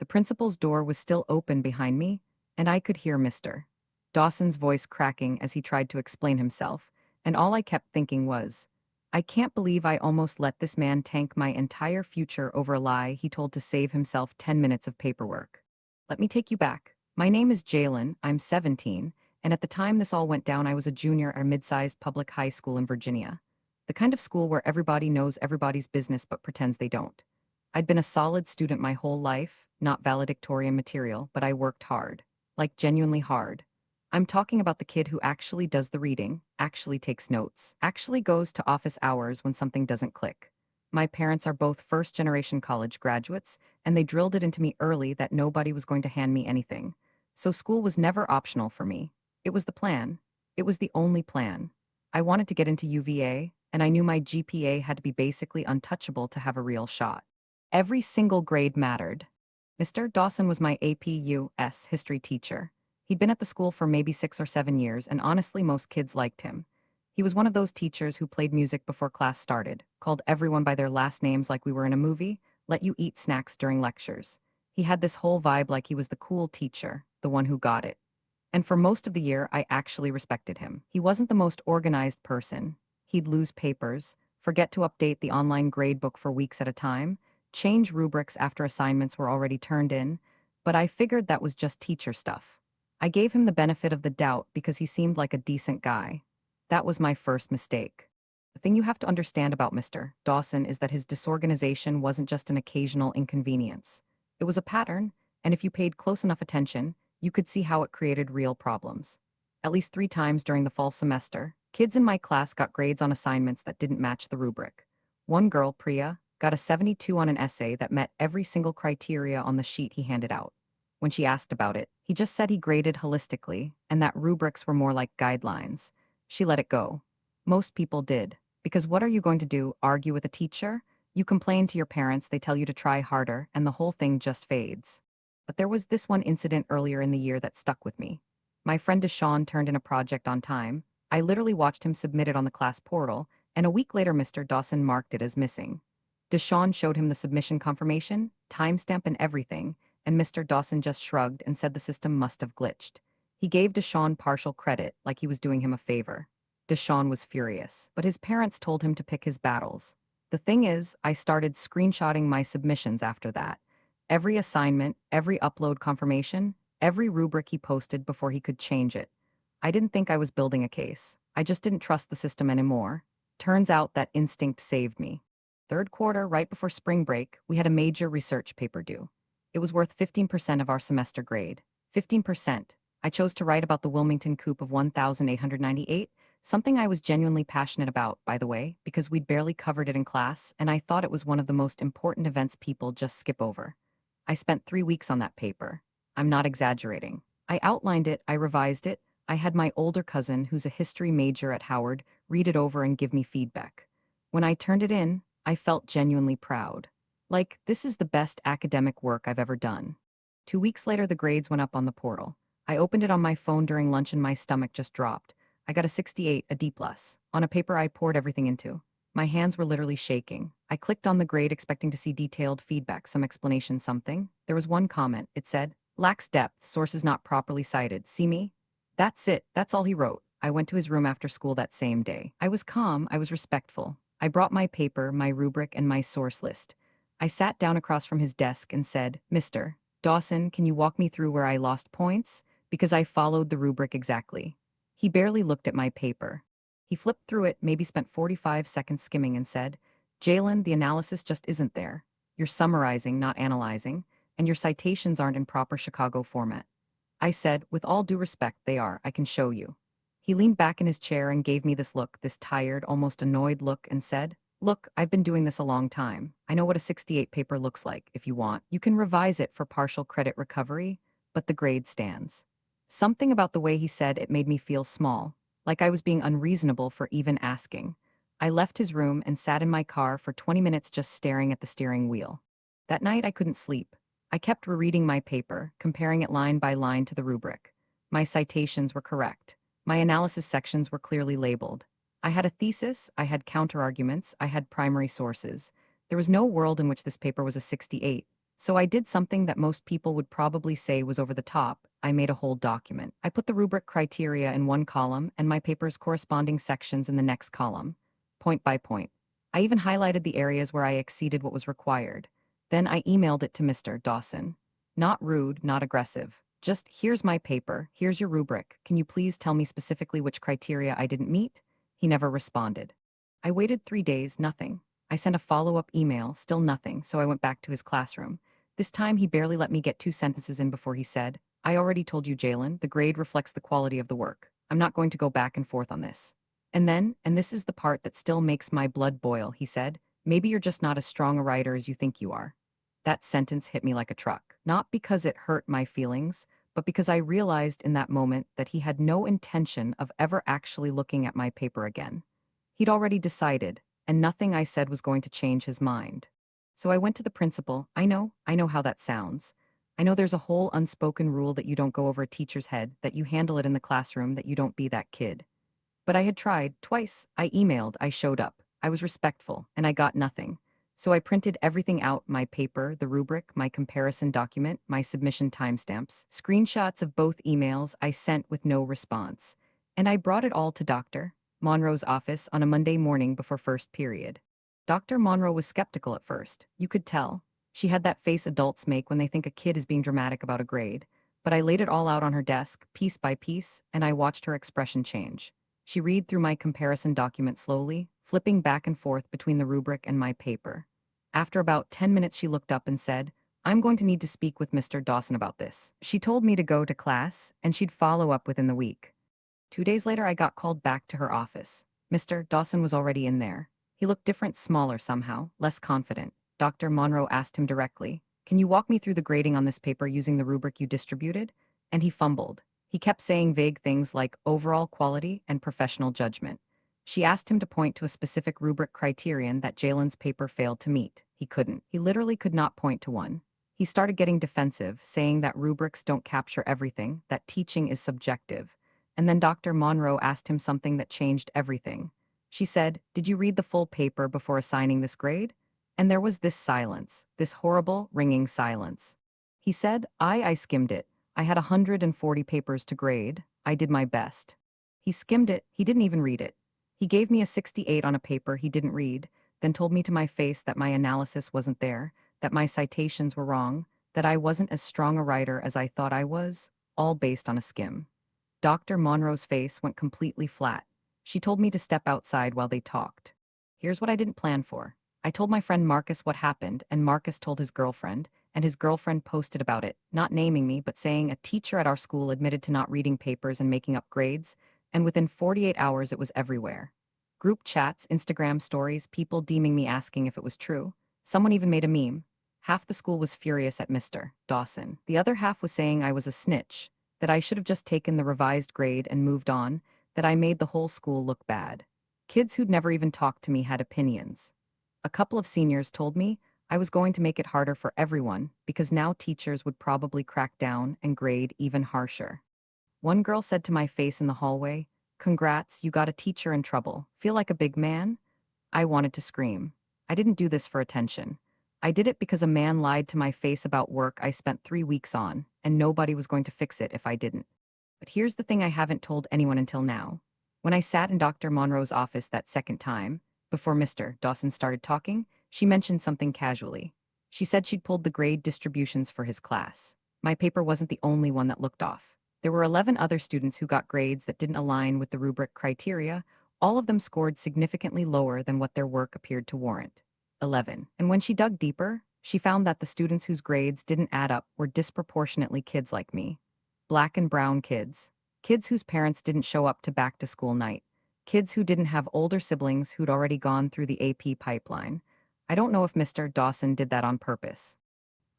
principal's door was still open behind me, and I could hear Mr. Dawson's voice cracking as he tried to explain himself, and all I kept thinking was, I can't believe I almost let this man tank my entire future over a lie he told to save himself 10 minutes of paperwork. Let me take you back. My name is Jalen, I'm 17, and at the time this all went down, I was a junior at a mid-sized public high school in Virginia. The kind of school where everybody knows everybody's business but pretends they don't. I'd been a solid student my whole life, not valedictorian material, but I worked hard. Like genuinely hard. I'm talking about the kid who actually does the reading, actually takes notes, actually goes to office hours when something doesn't click. My parents are both first-generation college graduates, and they drilled it into me early that nobody was going to hand me anything. So school was never optional for me. It was the plan. It was the only plan. I wanted to get into UVA, and I knew my GPA had to be basically untouchable to have a real shot. Every single grade mattered. Mr. Dawson was my AP US history teacher. He'd been at the school for maybe 6 or 7 years, and honestly, most kids liked him. He was one of those teachers who played music before class started, called everyone by their last names like we were in a movie, let you eat snacks during lectures. He had this whole vibe like he was the cool teacher, the one who got it. And for most of the year, I actually respected him. He wasn't the most organized person. He'd lose papers, forget to update the online gradebook for weeks at a time, change rubrics after assignments were already turned in, but I figured that was just teacher stuff. I gave him the benefit of the doubt because he seemed like a decent guy. That was my first mistake. The thing you have to understand about Mr. Dawson is that his disorganization wasn't just an occasional inconvenience. It was a pattern, and if you paid close enough attention, you could see how it created real problems. At least 3 times during the fall semester, kids in my class got grades on assignments that didn't match the rubric. One girl, Priya, got a 72 on an essay that met every single criteria on the sheet he handed out. When she asked about it, he just said he graded holistically and that rubrics were more like guidelines. She let it go. Most people did. Because what are you going to do, argue with a teacher? You complain to your parents, they tell you to try harder, and the whole thing just fades. But there was this one incident earlier in the year that stuck with me. My friend Deshaun turned in a project on time. I literally watched him submit it on the class portal, and a week later Mr. Dawson marked it as missing. Deshaun showed him the submission confirmation, timestamp and everything, and Mr. Dawson just shrugged and said the system must have glitched. He gave Deshaun partial credit, like he was doing him a favor. Deshaun was furious, but his parents told him to pick his battles. The thing is, I started screenshotting my submissions after that. Every assignment, every upload confirmation, every rubric he posted before he could change it. I didn't think I was building a case. I just didn't trust the system anymore. Turns out that instinct saved me. Third quarter, right before spring break, we had a major research paper due. It was worth 15% of our semester grade. 15%. I chose to write about the Wilmington coup of 1898, something I was genuinely passionate about, by the way, because we'd barely covered it in class, and I thought it was one of the most important events people just skip over. I spent 3 weeks on that paper. I'm not exaggerating. I outlined it, I revised it, I had my older cousin, who's a history major at Howard, read it over and give me feedback. When I turned it in, I felt genuinely proud. Like, this is the best academic work I've ever done. 2 weeks later, the grades went up on the portal. I opened it on my phone during lunch and my stomach just dropped. I got a 68, a D+, on a paper I poured everything into. My hands were literally shaking. I clicked on the grade expecting to see detailed feedback, some explanation, something. There was one comment. It said, lacks depth, sources not properly cited. See me? That's it. That's all he wrote. I went to his room after school that same day. I was calm. I was respectful. I brought my paper, my rubric, and my source list. I sat down across from his desk and said, Mr. Dawson, can you walk me through where I lost points? Because I followed the rubric exactly. He barely looked at my paper. He flipped through it, maybe spent 45 seconds skimming, and said, Jalen, the analysis just isn't there. You're summarizing, not analyzing, and your citations aren't in proper Chicago format. I said, with all due respect, they are. I can show you. He leaned back in his chair and gave me this look, this tired, almost annoyed look, and said, look, I've been doing this a long time. I know what a 68 paper looks like. If you want, you can revise it for partial credit recovery, but the grade stands. Something about the way he said it made me feel small, like I was being unreasonable for even asking. I left his room and sat in my car for 20 minutes just staring at the steering wheel. That night I couldn't sleep. I kept rereading my paper, comparing it line by line to the rubric. My citations were correct. My analysis sections were clearly labeled. I had a thesis, I had counterarguments, I had primary sources. There was no world in which this paper was a 68. So I did something that most people would probably say was over the top. I made a whole document. I put the rubric criteria in one column and my paper's corresponding sections in the next column, point by point. I even highlighted the areas where I exceeded what was required. Then I emailed it to Mr. Dawson. Not rude, not aggressive. Just, here's my paper, here's your rubric. Can you please tell me specifically which criteria I didn't meet? He never responded. I waited 3 days, nothing. I sent a follow-up email, still nothing, so I went back to his classroom. This time he barely let me get 2 sentences in before he said, I already told you, Jalen, the grade reflects the quality of the work. I'm not going to go back and forth on this. And then, and this is the part that still makes my blood boil, he said, maybe you're just not as strong a writer as you think you are. That sentence hit me like a truck, not because it hurt my feelings, but because I realized in that moment that he had no intention of ever actually looking at my paper again. He'd already decided, and nothing I said was going to change his mind. So I went to the principal. I know how that sounds. I know there's a whole unspoken rule that you don't go over a teacher's head, that you handle it in the classroom, that you don't be that kid. But I had tried, twice. I emailed, I showed up. I was respectful, and I got nothing. So I printed everything out, my paper, the rubric, my comparison document, my submission timestamps, screenshots of both emails I sent with no response. And I brought it all to Dr. Monroe's office on a Monday morning before first period. Dr. Monroe was skeptical at first. You could tell. She had that face adults make when they think a kid is being dramatic about a grade. But I laid it all out on her desk, piece by piece, and I watched her expression change. She read through my comparison document slowly, flipping back and forth between the rubric and my paper. After about 10 minutes, she looked up and said, I'm going to need to speak with Mr. Dawson about this. She told me to go to class, and she'd follow up within the week. 2 days later, I got called back to her office. Mr. Dawson was already in there. He looked different, smaller somehow, less confident. Dr. Monroe asked him directly, Can you walk me through the grading on this paper using the rubric you distributed? And he fumbled. He kept saying vague things like overall quality and professional judgment. She asked him to point to a specific rubric criterion that Jalen's paper failed to meet. He couldn't. He literally could not point to one. He started getting defensive, saying that rubrics don't capture everything, that teaching is subjective. And then Dr. Monroe asked him something that changed everything. She said, Did you read the full paper before assigning this grade? And there was this silence, this horrible, ringing silence. He said, I skimmed it. I had 140 papers to grade. I did my best. He skimmed it. He didn't even read it. He gave me a 68 on a paper he didn't read, then told me to my face that my analysis wasn't there, that my citations were wrong, that I wasn't as strong a writer as I thought I was, all based on a skim. Dr. Monroe's face went completely flat. She told me to step outside while they talked. Here's what I didn't plan for. I told my friend Marcus what happened, and Marcus told his girlfriend, and his girlfriend posted about it, not naming me but saying a teacher at our school admitted to not reading papers and making up grades, and within 48 hours it was everywhere. Group chats, Instagram stories, people deeming me asking if it was true. Someone even made a meme. Half the school was furious at Mr. Dawson. The other half was saying I was a snitch, that I should have just taken the revised grade and moved on, that I made the whole school look bad. Kids who'd never even talked to me had opinions. A couple of seniors told me I was going to make it harder for everyone because now teachers would probably crack down and grade even harsher. One girl said to my face in the hallway, Congrats, you got a teacher in trouble. Feel like a big man? I wanted to scream. I didn't do this for attention. I did it because a man lied to my face about work I spent 3 weeks on, and nobody was going to fix it if I didn't. But here's the thing I haven't told anyone until now. When I sat in Dr. Monroe's office that second time, before Mr. Dawson started talking, she mentioned something casually. She said she'd pulled the grade distributions for his class. My paper wasn't the only one that looked off. There were 11 other students who got grades that didn't align with the rubric criteria. All of them scored significantly lower than what their work appeared to warrant. 11. And when she dug deeper, she found that the students whose grades didn't add up were disproportionately kids like me. Black and brown kids. Kids whose parents didn't show up to back-to-school night. Kids who didn't have older siblings who'd already gone through the AP pipeline. I don't know if Mr. Dawson did that on purpose.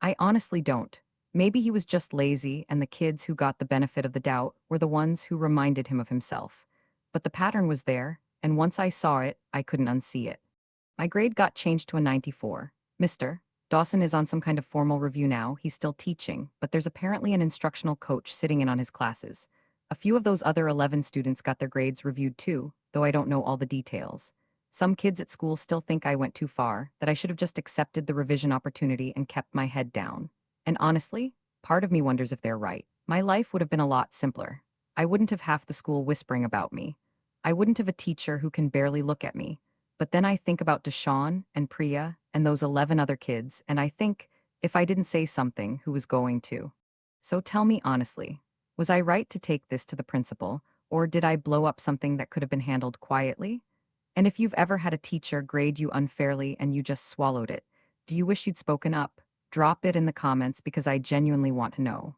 I honestly don't. Maybe he was just lazy and the kids who got the benefit of the doubt were the ones who reminded him of himself. But the pattern was there, and once I saw it, I couldn't unsee it. My grade got changed to a 94. Mr. Dawson is on some kind of formal review now. He's still teaching, but there's apparently an instructional coach sitting in on his classes. A few of those other 11 students got their grades reviewed too, though I don't know all the details. Some kids at school still think I went too far, that I should have just accepted the revision opportunity and kept my head down. And honestly, part of me wonders if they're right. My life would have been a lot simpler. I wouldn't have half the school whispering about me. I wouldn't have a teacher who can barely look at me. But then I think about Deshawn and Priya and those 11 other kids, and I think, if I didn't say something, who was going to? So tell me honestly, was I right to take this to the principal, or did I blow up something that could have been handled quietly? And if you've ever had a teacher grade you unfairly and you just swallowed it, do you wish you'd spoken up? Drop it in the comments because I genuinely want to know.